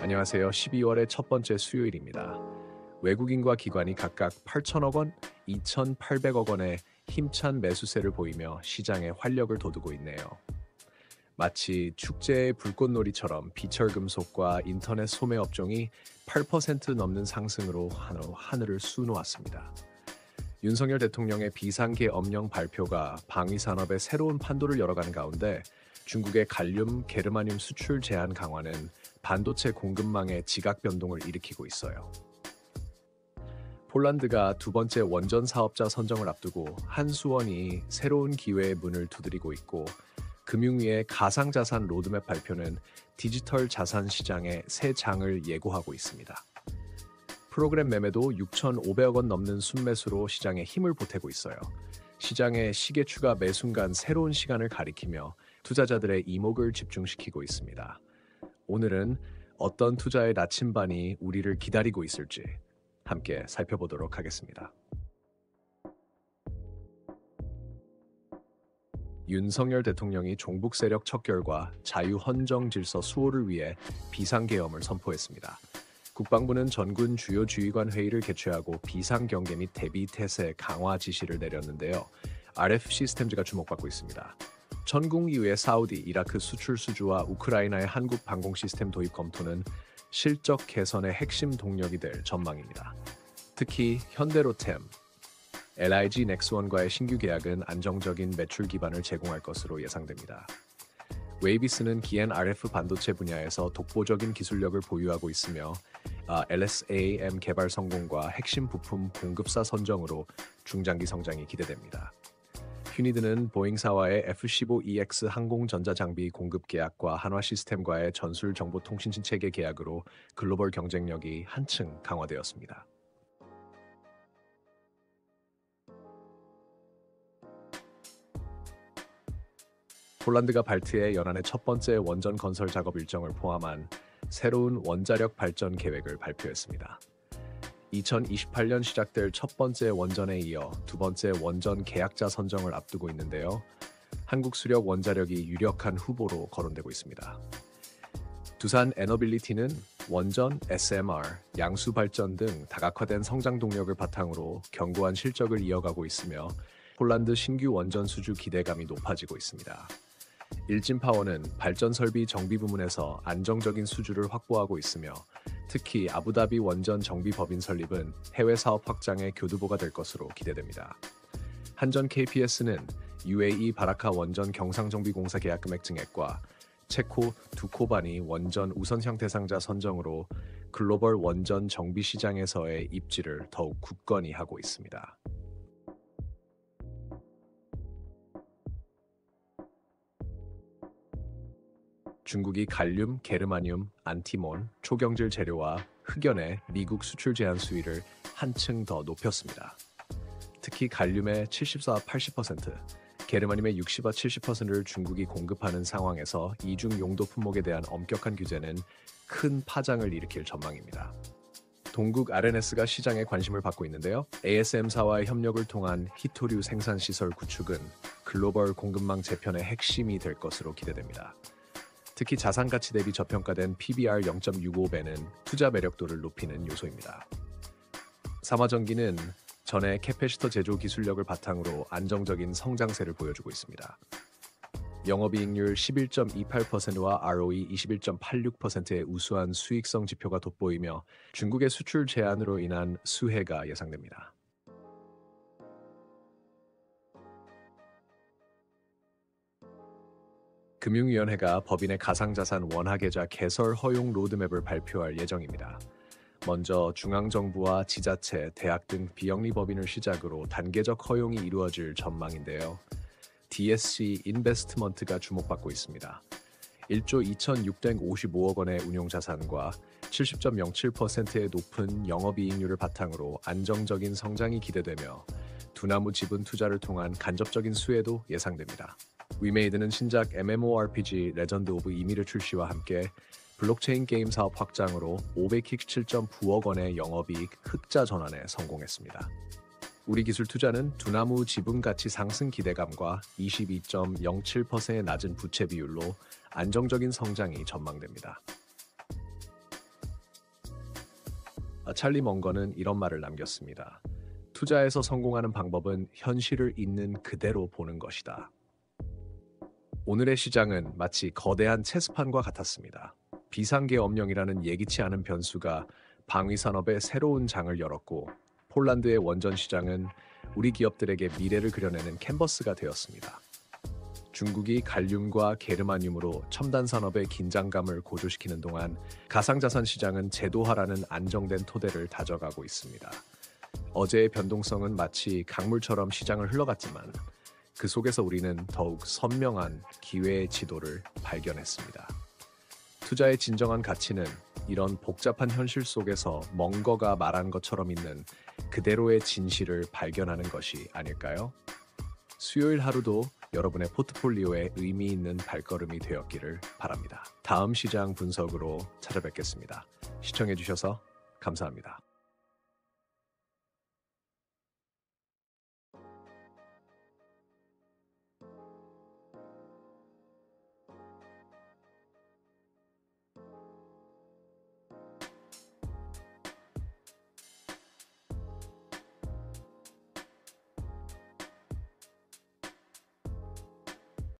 안녕하세요. 12월의 첫 번째 수요일입니다. 외국인과 기관이 각각 8천억 원, 2,800억 원의 힘찬 매수세를 보이며 시장에 활력을 돋우고 있네요. 마치 축제의 불꽃놀이처럼 비철금속과 인터넷 소매 업종이 8% 넘는 상승으로 하늘을 수놓았습니다. 윤석열 대통령의 비상계 엄령 발표가 방위 산업의 새로운 판도를 열어가는 가운데 중국의 갈륨, 게르마늄 수출 제한 강화는 반도체 공급망의 지각 변동을 일으키고 있어요. 폴란드가 두 번째 원전 사업자 선정을 앞두고 한수원이 새로운 기회의 문을 두드리고 있고, 금융위의 가상자산 로드맵 발표는 디지털 자산 시장의 새 장을 예고하고 있습니다. 프로그램 매매도 6,500억 원 넘는 순매수로 시장에 힘을 보태고 있어요. 시장의 시계추가 매 순간 새로운 시간을 가리키며 투자자들의 이목을 집중시키고 있습니다. 오늘은 어떤 투자의 나침반이 우리를 기다리고 있을지 함께 살펴보도록 하겠습니다. 윤석열 대통령이 종북 세력 척결과 자유헌정 질서 수호를 위해 비상계엄을 선포했습니다. 국방부는 전군 주요 지휘관 회의를 개최하고 비상경계 및 대비태세 강화 지시를 내렸는데요. RF 시스템즈가 주목받고 있습니다. 전공 이후의 사우디, 이라크 수출 수주와 우크라이나의 한국 방공 시스템 도입 검토는 실적 개선의 핵심 동력이 될 전망입니다. 특히 현대로템, LIG 넥스원과의 신규 계약은 안정적인 매출 기반을 제공할 것으로 예상됩니다. 웨이비스는 기엔 RF 반도체 분야에서 독보적인 기술력을 보유하고 있으며 LSAM 개발 성공과 핵심 부품 공급사 선정으로 중장기 성장이 기대됩니다. 휴니드는 보잉사와의 F-15EX 항공전자 장비 공급 계약과 한화 시스템과의 전술 정보통신 체계 계약으로 글로벌 경쟁력이 한층 강화되었습니다. 폴란드가 발트해 연안의 첫 번째 원전 건설 작업 일정을 포함한 새로운 원자력 발전 계획을 발표했습니다. 2028년 시작될 첫 번째 원전에 이어 두 번째 원전 계약자 선정을 앞두고 있는데요. 한국 수력 원자력이 유력한 후보로 거론되고 있습니다. 두산 에너빌리티는 원전, SMR, 양수 발전 등 다각화된 성장 동력을 바탕으로 견고한 실적을 이어가고 있으며 폴란드 신규 원전 수주 기대감이 높아지고 있습니다. 일진파워는 발전 설비 정비 부문에서 안정적인 수주를 확보하고 있으며 특히 아부다비 원전 정비 법인 설립은 해외 사업 확장의 교두보가 될 것으로 기대됩니다. 한전 KPS는 UAE 바라카 원전 경상정비공사 계약 금액 증액과 체코 두코바니 원전 우선형 대상자 선정으로 글로벌 원전 정비 시장에서의 입지를 더욱 굳건히 하고 있습니다. 중국이 갈륨, 게르마늄, 안티몬, 초경질 재료와 흑연의 미국 수출 제한 수위를 한층 더 높였습니다. 특히 갈륨의 74, 80%, 게르마늄의 60와 70%를 중국이 공급하는 상황에서 이중 용도 품목에 대한 엄격한 규제는 큰 파장을 일으킬 전망입니다. 동국 RNS가 시장에 관심을 받고 있는데요. ASM사와의 협력을 통한 히토류 생산 시설 구축은 글로벌 공급망 재편의 핵심이 될 것으로 기대됩니다. 특히 자산 가치 대비 저평가된 PBR 0.65배는 투자 매력도를 높이는 요소입니다. 삼화전기는 전해 캐패시터 제조 기술력을 바탕으로 안정적인 성장세를 보여주고 있습니다. 영업이익률 11.28%와 ROE 21.86%의 우수한 수익성 지표가 돋보이며 중국의 수출 제한으로 인한 수혜가 예상됩니다. 금융위원회가 법인의 가상자산 원화계좌 개설 허용 로드맵을 발표할 예정입니다. 먼저 중앙정부와 지자체, 대학 등 비영리 법인을 시작으로 단계적 허용이 이루어질 전망인데요. DSC 인베스트먼트가 주목받고 있습니다. 1조 2,655억 원의 운용자산과 70.07%의 높은 영업이익률을 바탕으로 안정적인 성장이 기대되며 두나무 지분 투자를 통한 간접적인 수혜도 예상됩니다. 위메이드는 신작 MMORPG 레전드 오브 이미르 출시와 함께 블록체인 게임 사업 확장으로 517.9억 원의 영업이익 흑자 전환에 성공했습니다. 우리기술투자는 두나무 지분 가치 상승 기대감과 22.07%의 낮은 부채 비율로 안정적인 성장이 전망됩니다. 찰리 멍거는 이런 말을 남겼습니다. 투자에서 성공하는 방법은 현실을 있는 그대로 보는 것이다. 오늘의 시장은 마치 거대한 체스판과 같았습니다. 비상계엄령이라는 예기치 않은 변수가 방위 산업의 새로운 장을 열었고, 폴란드의 원전 시장은 우리 기업들에게 미래를 그려내는 캔버스가 되었습니다. 중국이 갈륨과 게르마늄으로 첨단 산업의 긴장감을 고조시키는 동안 가상자산 시장은 제도화라는 안정된 토대를 다져가고 있습니다. 어제의 변동성은 마치 강물처럼 시장을 흘러갔지만 그 속에서 우리는 더욱 선명한 기회의 지도를 발견했습니다. 투자의 진정한 가치는 이런 복잡한 현실 속에서 멍거가 말한 것처럼 있는 그대로의 진실을 발견하는 것이 아닐까요? 수요일 하루도 여러분의 포트폴리오에 의미 있는 발걸음이 되었기를 바랍니다. 다음 시장 분석으로 찾아뵙겠습니다. 시청해주셔서 감사합니다.